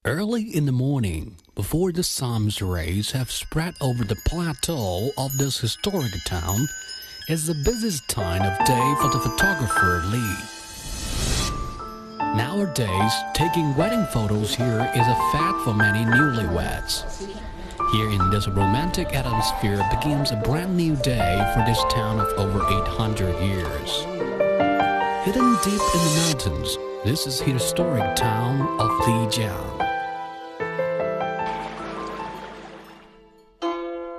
Early in the morning, before the sun's rays have spread over the plateau of this historic town, is the busiest time of day for the photographer Li. Nowadays, taking wedding photos here is a fad for many newlyweds. Here in this romantic atmosphere begins a brand new day for this town of over 800 years. Hidden deep in the mountains, this is the historic town of Lijiang.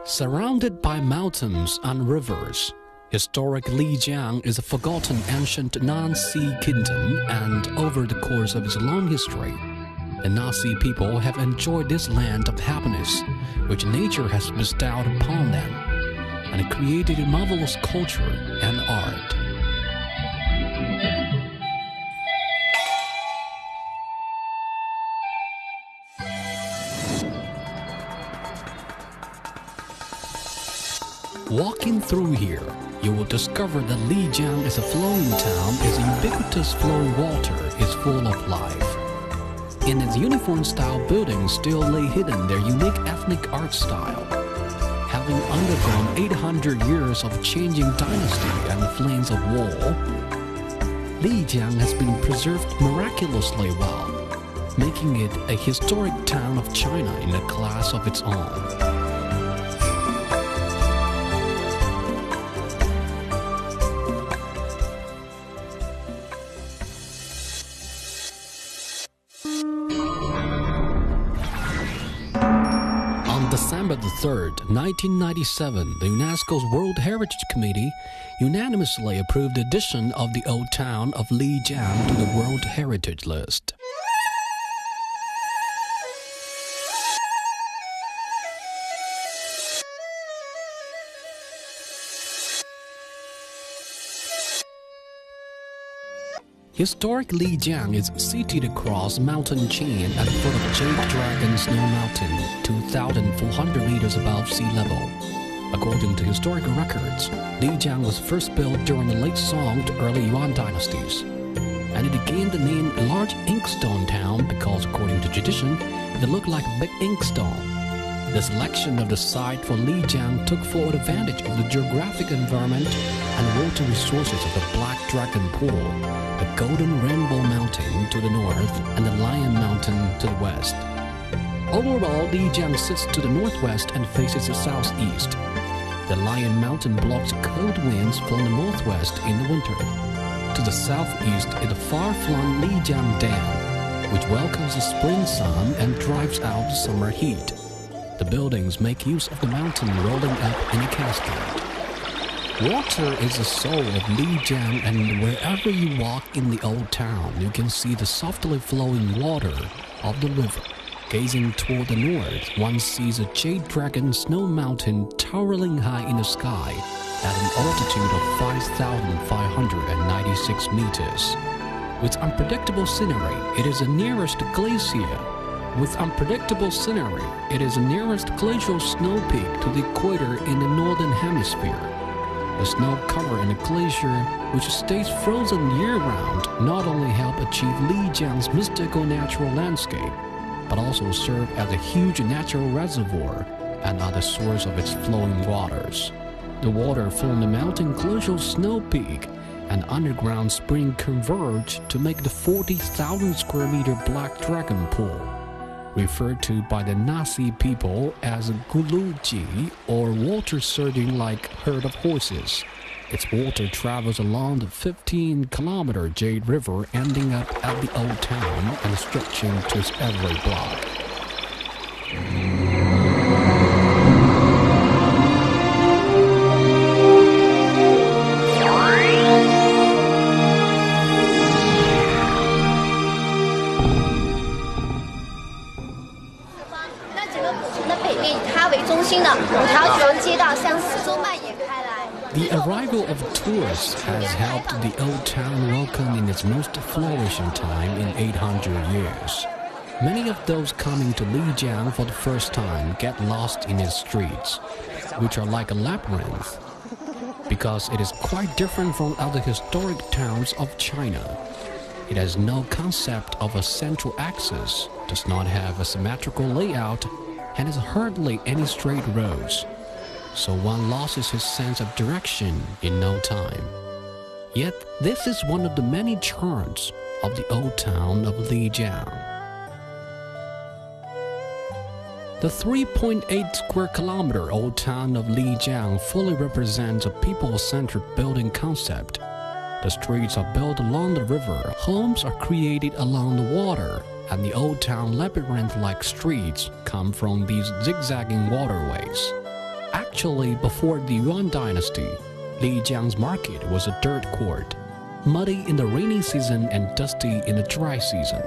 Surrounded by mountains and rivers, historic Lijiang is a forgotten ancient Naxi kingdom, and over the course of its long history, the Naxi people have enjoyed this land of happiness which nature has bestowed upon them, and created a marvelous culture and art. Walking through here, you will discover that Lijiang is a flowing town, its ubiquitous flowing water is full of life. In its uniform-style buildings still lay hidden their unique ethnic art style. Having undergone 800 years of changing dynasty and flames of war, Lijiang has been preserved miraculously well, making it a historic town of China in a class of its own. December 3rd, 1997, the UNESCO's World Heritage Committee unanimously approved the addition of the Old Town of Lijiang to the World Heritage List. Historic Lijiang is seated across a mountain chain at the foot of Jade Dragon Snow Mountain, 2,400 meters above sea level. According to historical records, Lijiang was first built during the late Song to early Yuan dynasties, and it gained the name a large inkstone town because, according to tradition, it looked like a big inkstone. The selection of the site for Lijiang took full advantage of the geographic environment and water resources of the Black Dragon Pool, the Golden Rainbow Mountain to the north, and the Lion Mountain to the west. Overall, Lijiang sits to the northwest and faces the southeast. The Lion Mountain blocks cold winds from the northwest in the winter. To the southeast is the far-flung Lijiang Dam, which welcomes the spring sun and drives out the summer heat. The buildings make use of the mountain rolling up in a cascade. Water is the soul of Lijiang, and wherever you walk in the old town, you can see the softly flowing water of the river. Gazing toward the north, one sees a Jade Dragon Snow Mountain towering high in the sky at an altitude of 5,596 meters. With unpredictable scenery, it is the nearest glacier. With unpredictable scenery, it is the nearest glacial snow peak to the equator in the northern hemisphere. The snow cover in the glacier, which stays frozen year-round, not only help achieve Lijiang's mystical natural landscape, but also serve as a huge natural reservoir and are the source of its flowing waters. The water from the mountain glacial snow peak and underground spring converge to make the 40,000 square meter Black Dragon Pool, referred to by the Naxi people as Guluji, or water surging like herd of horses. Its water travels along the 15-kilometer Jade River, ending up at the old town and stretching to its every block. The arrival of tourists has helped the old town welcome in its most flourishing time in 800 years. Many of those coming to Lijiang for the first time get lost in its streets, which are like a labyrinth, because it is quite different from other historic towns of China. It has no concept of a central axis, does not have a symmetrical layout, and has hardly any straight roads, so one loses his sense of direction in no time. Yet this is one of the many charms of the old town of Lijiang. The 3.8 square kilometer old town of Lijiang fully represents a people-centered building concept. The streets are built along the river, homes are created along the water, and the old town labyrinth-like streets come from these zigzagging waterways. Actually, before the Yuan dynasty, Lijiang's market was a dirt court, muddy in the rainy season and dusty in the dry season.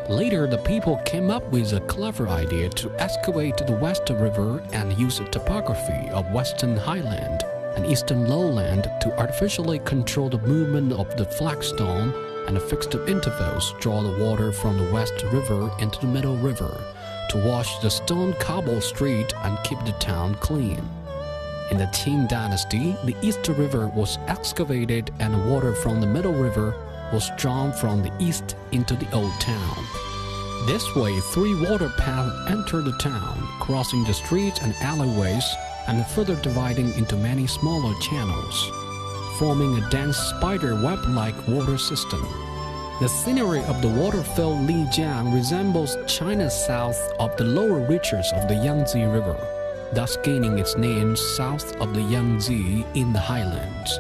Later, the people came up with a clever idea to excavate the West River and use the topography of Western Highland and Eastern Lowland to artificially control the movement of the flagstone and at fixed intervals draw the water from the West River into the Middle River to wash the stone cobble street and keep the town clean. In the Qing dynasty, the East River was excavated and water from the Middle River was drawn from the east into the old town. This way, 3 water paths enter the town, crossing the streets and alleyways and further dividing into many smaller channels, forming a dense spider web-like water system. The scenery of the water-filled Lijiang resembles China south of the lower reaches of the Yangtze River, thus gaining its name south of the Yangtze in the highlands.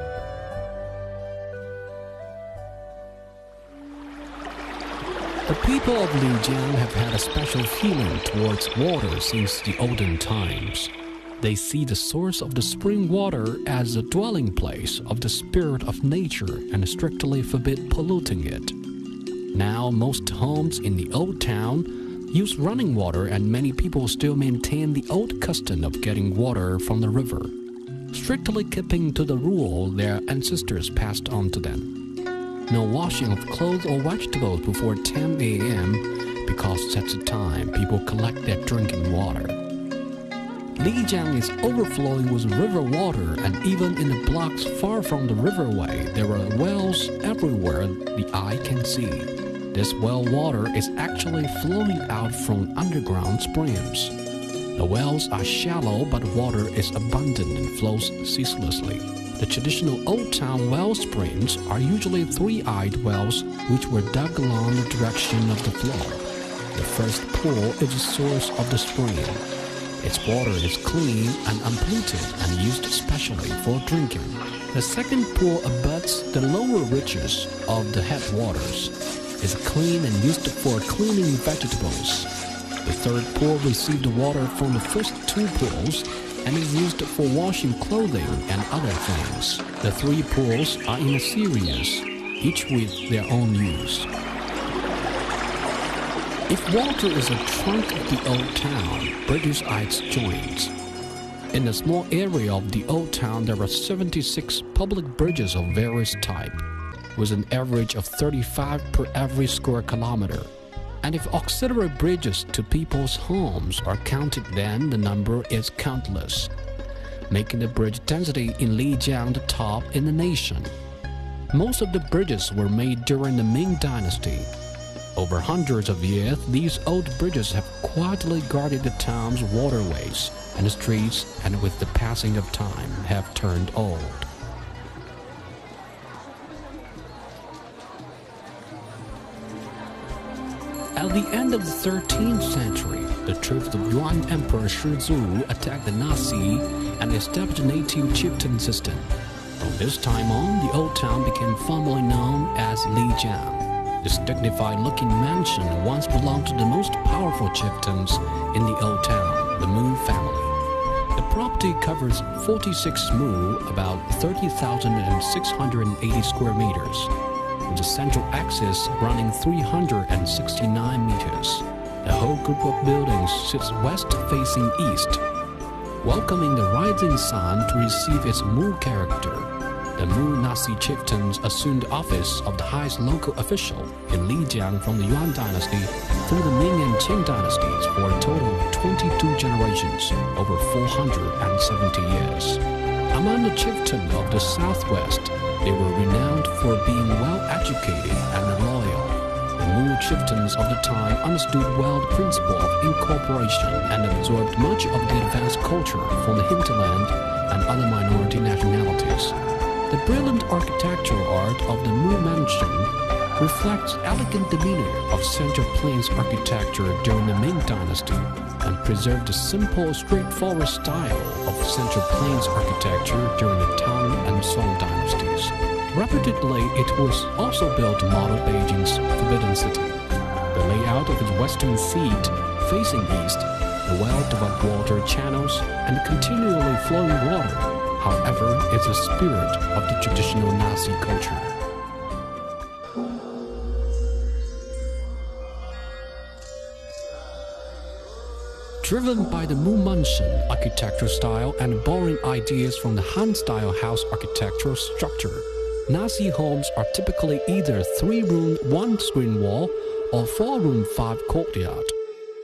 The people of Lijiang have had a special feeling towards water since the olden times. They see the source of the spring water as a dwelling place of the spirit of nature and strictly forbid polluting it. Now, most homes in the old town use running water, and many people still maintain the old custom of getting water from the river, strictly keeping to the rule their ancestors passed on to them. No washing of clothes or vegetables before 10 a.m. because that's the time people collect their drinking water. Lijiang is overflowing with river water, and even in the blocks far from the riverway, there are wells everywhere the eye can see. This well water is actually flowing out from underground springs. The wells are shallow, but water is abundant and flows ceaselessly. The traditional Old Town well springs are usually 3-eyed wells which were dug along the direction of the flow. The first pool is the source of the spring. Its water is clean and unpolluted and used specially for drinking. The second pool abuts the lower reaches of the headwaters, is clean and used for cleaning vegetables. The third pool received water from the first 2 pools and is used for washing clothing and other things. The 3 pools are in a series, each with their own use. If water is a trunk of the old town, bridges are its joints. In a small area of the old town, there are 76 public bridges of various types, with an average of 35 per every square kilometer. And if auxiliary bridges to people's homes are counted, then the number is countless, making the bridge density in Lijiang the top in the nation. Most of the bridges were made during the Ming Dynasty. Over hundreds of years, these old bridges have quietly guarded the town's waterways and the streets, and with the passing of time have turned old. At the end of the 13th century, the troops of Yuan Emperor Shizu attacked the Naxi and established a native chieftain system. From this time on, the old town became formally known as Lijiang. This dignified-looking mansion once belonged to the most powerful chieftains in the old town, the Mu family. The property covers 46 mu, about 30,680 square meters, with the central axis running 369 meters. The whole group of buildings sits west-facing east, welcoming the rising sun to receive its Mu character. The Mu Naxi chieftains assumed the office of the highest local official in Lijiang from the Yuan dynasty through the Ming and Qing dynasties for a total of 22 generations over 470 years. Among the chieftains of the southwest, they were renowned for being well-educated and loyal. The Mu chieftains of the time understood well the principle of incorporation and absorbed much of the advanced culture from the hinterland and other minority nationalities. The brilliant architectural art of the Mu Mansion reflects elegant demeanor of Central Plains architecture during the Ming Dynasty and preserved the simple, straightforward style of Central Plains architecture during the Tang and Song dynasties. Reputedly, it was also built to model Beijing's Forbidden City. The layout of its western seat, facing east, the well-developed water channels, and continually flowing water, however, is the spirit of the traditional Naxi culture. Driven by the Mu Mansion architectural style and borrowing ideas from the Han-style house architectural structure, Naxi homes are typically either 3-room 1-screen wall or 4-room 5-courtyard.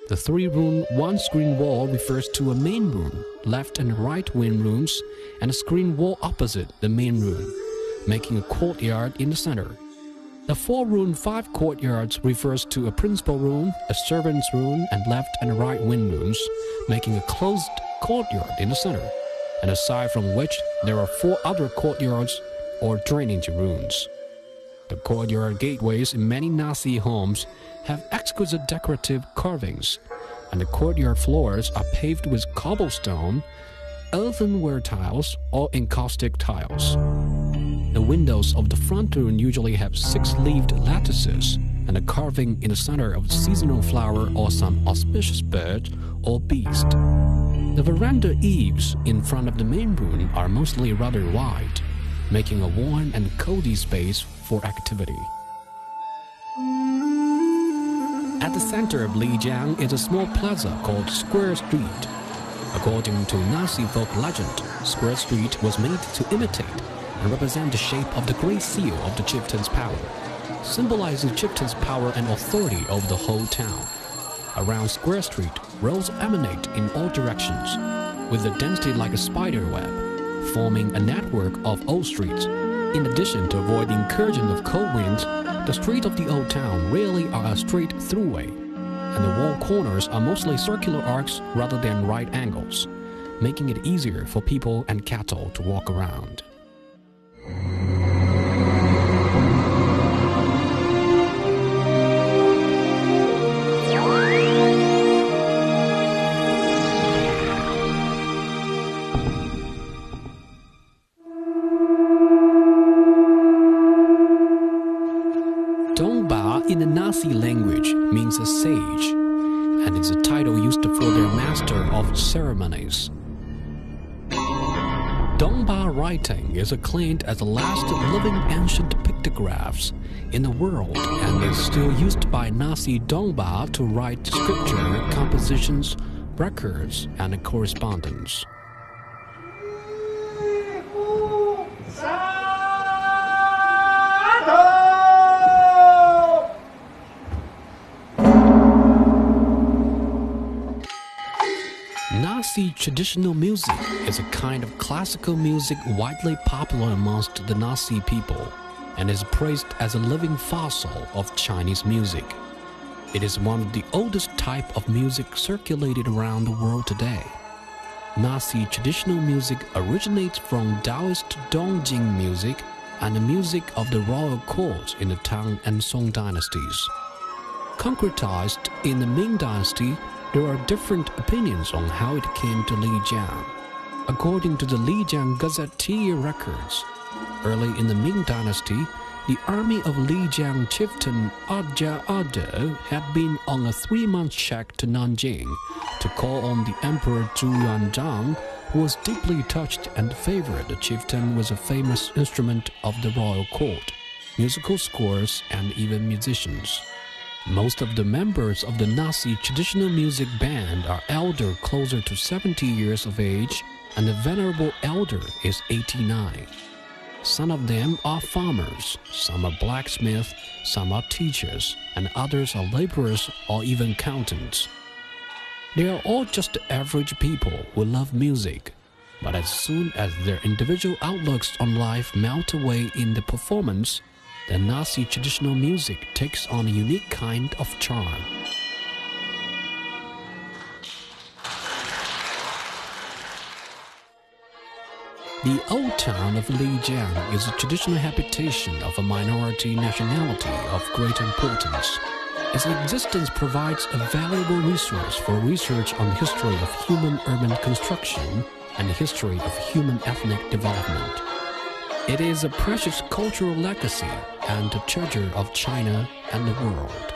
The 3-room 1-screen wall refers to a main room, left and right wing rooms, and a screen wall opposite the main room, making a courtyard in the center. The 4-room 5-courtyards refers to a principal room, a servant's room, and left and right wing rooms, making a closed courtyard in the center, and aside from which there are 4 other courtyards or drainage rooms. The courtyard gateways in many Naxi homes have exquisite decorative carvings, and the courtyard floors are paved with cobblestone, earthenware tiles, or encaustic tiles. The windows of the front room usually have 6-leaved lattices and a carving in the center of a seasonal flower or some auspicious bird or beast. The veranda eaves in front of the main room are mostly rather wide, making a warm and cozy space for activity. At the center of Lijiang is a small plaza called Square Street. According to Naxi folk legend, Square Street was made to imitate and represent the shape of the great seal of the chieftain's power, symbolizing the chieftain's power and authority over the whole town. Around Square Street, roads emanate in all directions, with a density like a spider web, forming a network of old streets. In addition to avoid the incursion of cold winds, the streets of the old town rarely are a straight throughway, and the wall corners are mostly circular arcs rather than right angles, making it easier for people and cattle to walk around. Dongba in the Naxi language means a sage, and is a title used for their master of ceremonies. Dongba writing is acclaimed as the last living ancient pictographs in the world and is still used by Naxi Dongba to write scripture, compositions, records, and correspondence. Naxi traditional music is a kind of classical music widely popular amongst the Naxi people and is praised as a living fossil of Chinese music. It is one of the oldest type of music circulated around the world today. Naxi traditional music originates from Taoist Dongjing music and the music of the royal courts in the Tang and Song dynasties. Concretized in the Ming dynasty, there are different opinions on how it came to Lijiang. According to the Lijiang Gazetteer records, early in the Ming dynasty, the army of Lijiang chieftain Ajia Ado had been on a 3-month trek to Nanjing to call on the Emperor Zhu Yuanzhang, who was deeply touched and favored the chieftain with a famous instrument of the royal court, musical scores, and even musicians. Most of the members of the Naxi traditional music band are elder closer to 70 years of age, and the venerable elder is 89. Some of them are farmers, some are blacksmiths, some are teachers, and others are laborers or even accountants. They are all just average people who love music, but as soon as their individual outlooks on life melt away in the performance, the Naxi traditional music takes on a unique kind of charm. The Old Town of Lijiang is a traditional habitation of a minority nationality of great importance. Its existence provides a valuable resource for research on the history of human urban construction and the history of human ethnic development. It is a precious cultural legacy and a treasure of China and the world.